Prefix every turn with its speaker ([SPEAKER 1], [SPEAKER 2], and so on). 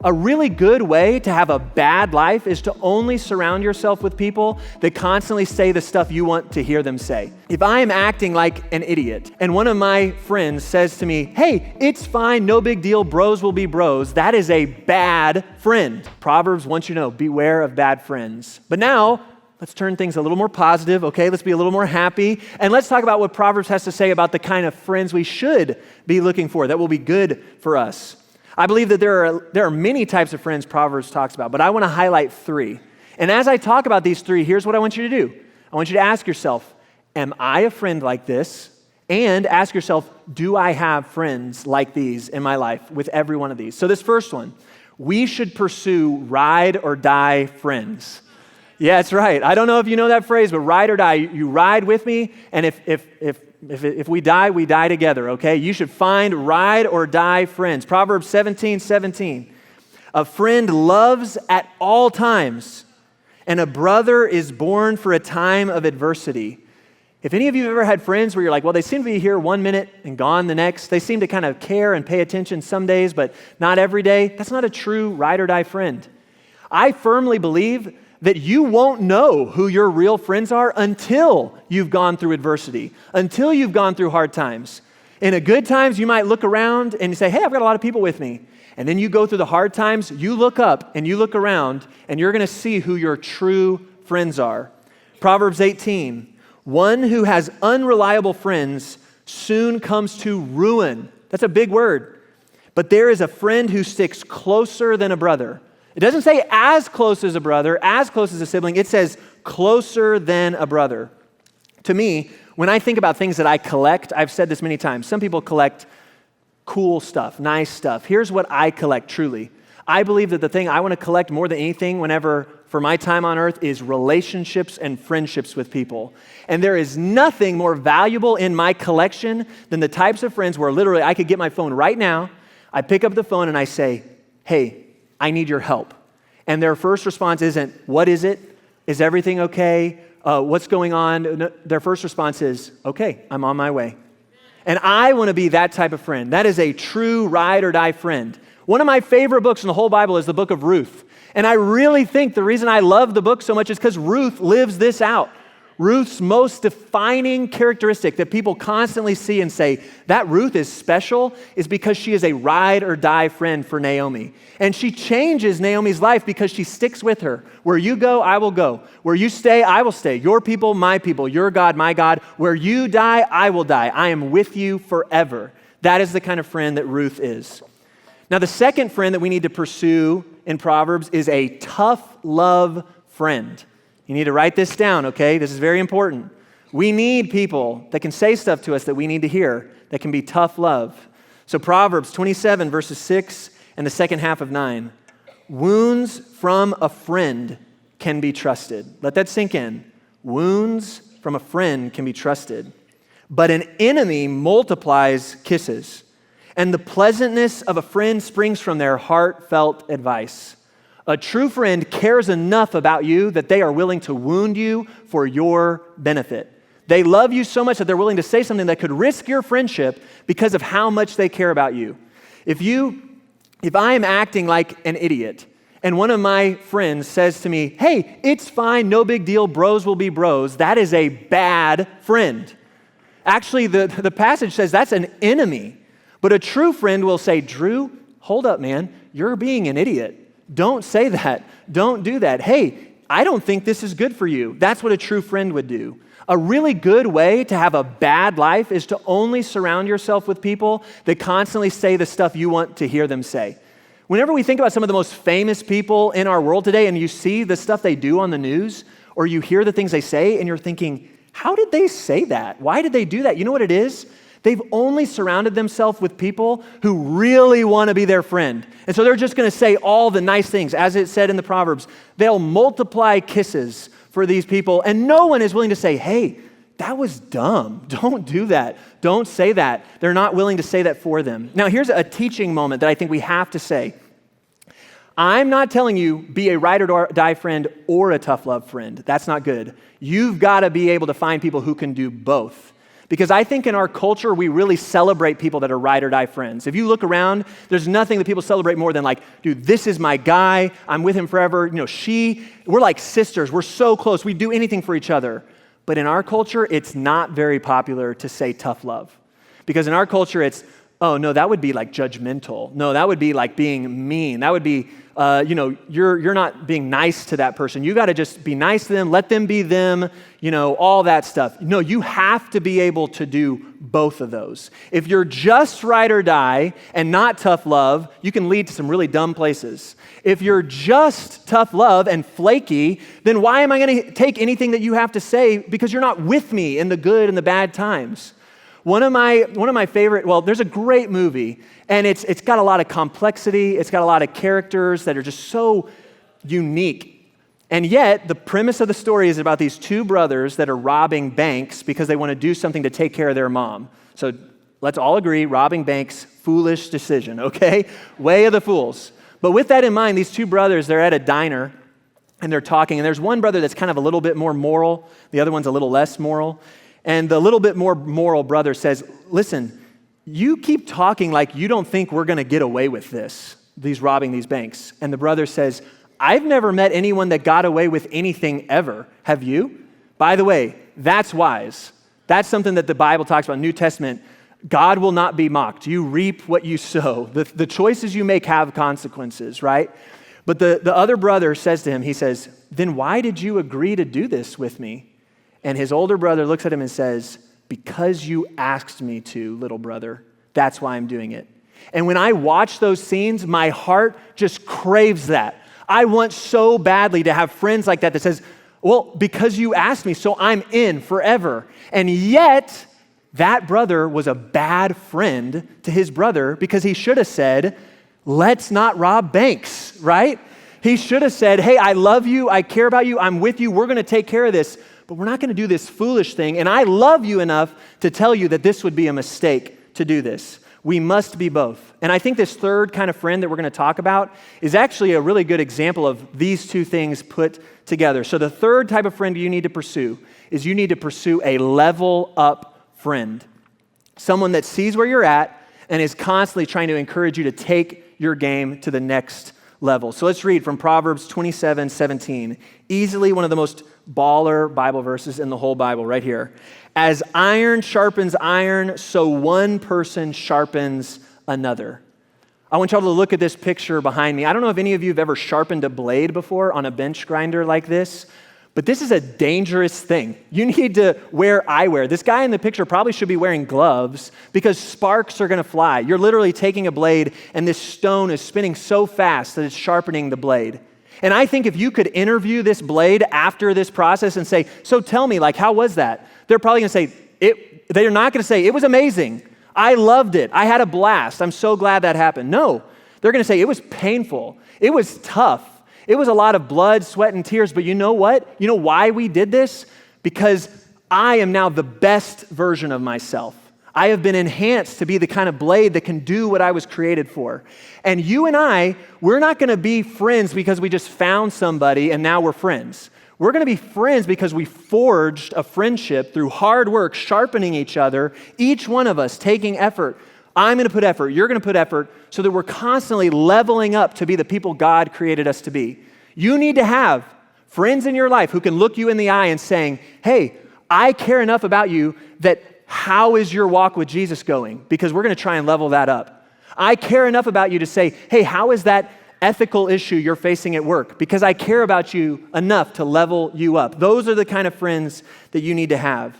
[SPEAKER 1] A really good way to have a bad life is to only surround yourself with people that constantly say the stuff you want to hear them say. If I am acting like an idiot and one of my friends says to me, hey, it's fine, no big deal, bros will be bros, that is a bad friend. Proverbs wants you to know, beware of bad friends. But now, let's turn things a little more positive, okay? Let's be a little more happy. And let's talk about what Proverbs has to say about the kind of friends we should be looking for that will be good for us. I believe that there are many types of friends Proverbs talks about, but I want to highlight 3. And as I talk about these 3, here's what I want you to do. I want you to ask yourself, am I a friend like this? And ask yourself, do I have friends like these in my life with every one of these? So this first one, we should pursue ride or die friends. Yeah, that's right. I don't know if you know that phrase, but ride or die. You ride with me, and if we die together, okay? You should find ride or die friends. Proverbs 17:17. A friend loves at all times, and a brother is born for a time of adversity. If any of you have ever had friends where you're like, well, they seem to be here 1 minute and gone the next. They seem to kind of care and pay attention some days, but not every day. That's not a true ride or die friend. I firmly believe that you won't know who your real friends are until you've gone through adversity, until you've gone through hard times. In the good times, you might look around and you say, hey, I've got a lot of people with me. And then you go through the hard times, you look up and you look around, and you're going to see who your true friends are. Proverbs 18, one who has unreliable friends soon comes to ruin. That's a big word. But there is a friend who sticks closer than a brother. It doesn't say as close as a brother, as close as a sibling. It says closer than a brother. To me, when I think about things that I collect, I've said this many times. Some people collect cool stuff, nice stuff. Here's what I collect truly. I believe that the thing I want to collect more than anything whenever for my time on earth is relationships and friendships with people. And there is nothing more valuable in my collection than the types of friends where literally I could get my phone right now, I pick up the phone and I say, hey, I need your help. And their first response isn't, what is it? Is everything okay? What's going on? No, their first response is, okay, I'm on my way. And I want to be that type of friend. That is a true ride or die friend. One of my favorite books in the whole Bible is the book of Ruth. And I really think the reason I love the book so much is because Ruth lives this out. Ruth's most defining characteristic that people constantly see and say, that Ruth is special, is because she is a ride or die friend for Naomi. And she changes Naomi's life because she sticks with her. Where you go, I will go. Where you stay, I will stay. Your people, my people. Your God, my God. Where you die, I will die. I am with you forever. That is the kind of friend that Ruth is. Now, the second friend that we need to pursue in Proverbs is a tough love friend. You need to write this down, okay? This is very important. We need people that can say stuff to us that we need to hear, that can be tough love. So Proverbs 27, verses 6 and the second half of 9. Wounds from a friend can be trusted. Let that sink in. Wounds from a friend can be trusted. But an enemy multiplies kisses, and the pleasantness of a friend springs from their heartfelt advice. A true friend cares enough about you that they are willing to wound you for your benefit. They love you so much that they're willing to say something that could risk your friendship because of how much they care about you. If I am acting like an idiot and one of my friends says to me, hey, it's fine, no big deal, bros will be bros, that is a bad friend. Actually, the passage says that's an enemy. But a true friend will say, Drew, hold up, man, you're being an idiot. Don't say that. Don't do that. Hey, I don't think this is good for you. That's what a true friend would do. A really good way to have a bad life is to only surround yourself with people that constantly say the stuff you want to hear them say. Whenever we think about some of the most famous people in our world today and you see the stuff they do on the news or you hear the things they say and you're thinking, how did they say that? Why did they do that? You know what it is? They've only surrounded themselves with people who really want to be their friend. And so they're just going to say all the nice things. As it said in the Proverbs, they'll multiply kisses for these people. And no one is willing to say, hey, that was dumb. Don't do that. Don't say that. They're not willing to say that for them. Now, here's a teaching moment that I think we have to say. I'm not telling you be a ride or die friend or a tough love friend. That's not good. You've got to be able to find people who can do both. Because I think in our culture, we really celebrate people that are ride or die friends. If you look around, there's nothing that people celebrate more than like, dude, this is my guy. I'm with him forever. We're like sisters. We're so close. We do anything for each other. But in our culture, it's not very popular to say tough love. Because in our culture, it's, oh, no, that would be like judgmental. No, that would be like being mean. That would be, you're not being nice to that person. You got to just be nice to them, let them be them, all that stuff. No, you have to be able to do both of those. If you're just ride or die and not tough love, you can lead to some really dumb places. If you're just tough love and flaky, then why am I going to take anything that you have to say? Because you're not with me in the good and the bad times. One of my favorite, there's a great movie, and it's got a lot of complexity. It's got a lot of characters that are just so unique. And yet, the premise of the story is about these two brothers that are robbing banks because they want to do something to take care of their mom. So let's all agree, robbing banks, foolish decision, okay? Way of the fools. But with that in mind, these two brothers, they're at a diner, and they're talking, and there's one brother that's kind of a little bit more moral. The other one's a little less moral. And the little bit more moral brother says, listen, you keep talking like you don't think we're going to get away with these robbing these banks. And the brother says, I've never met anyone that got away with anything ever. Have you? By the way, that's wise. That's something that the Bible talks about, New Testament. God will not be mocked. You reap what you sow. The choices you make have consequences, right? But the other brother says to him, he says, then why did you agree to do this with me? And his older brother looks at him and says, because you asked me to, little brother, that's why I'm doing it. And when I watch those scenes, my heart just craves that. I want so badly to have friends like that says, well, because you asked me, so I'm in forever. And yet, that brother was a bad friend to his brother because he should have said, let's not rob banks, right? He should have said, hey, I love you, I care about you, I'm with you, we're going to take care of this. But we're not going to do this foolish thing, and I love you enough to tell you that this would be a mistake to do this. We must be both. And I think this third kind of friend that we're going to talk about is actually a really good example of these two things put together. So the third type of friend you need to pursue is you need to pursue a level up friend. Someone that sees where you're at and is constantly trying to encourage you to take your game to the next level. So let's read from Proverbs 27:17. Easily one of the most baller Bible verses in the whole Bible right here. As iron sharpens iron, so one person sharpens another. I want y'all to look at this picture behind me. I don't know if any of you have ever sharpened a blade before on a bench grinder like this, but this is a dangerous thing. You need to wear eyewear. This guy in the picture probably should be wearing gloves because sparks are going to fly. You're literally taking a blade and this stone is spinning so fast that it's sharpening the blade. And I think if you could interview this blade after this process and say, so tell me, how was that? They're probably going to say, they're not going to say, it was amazing. I loved it. I had a blast. I'm so glad that happened. No, they're going to say, it was painful. It was tough. It was a lot of blood, sweat, and tears. But you know what? You know why we did this? Because I am now the best version of myself. I have been enhanced to be the kind of blade that can do what I was created for. And you and we're not going to be friends because we just found somebody and now we're friends. We're going to be friends because we forged a friendship through hard work, sharpening each other, each one of us taking effort. I'm going to put effort, you're going to put effort, so that we're constantly leveling up to be the people God created us to be. You need to have friends in your life who can look you in the eye and saying, hey, I care enough about you that how is your walk with Jesus going? Because we're going to try and level that up. I care enough about you to say, hey, how is that ethical issue you're facing at work? Because I care about you enough to level you up. Those are the kind of friends that you need to have.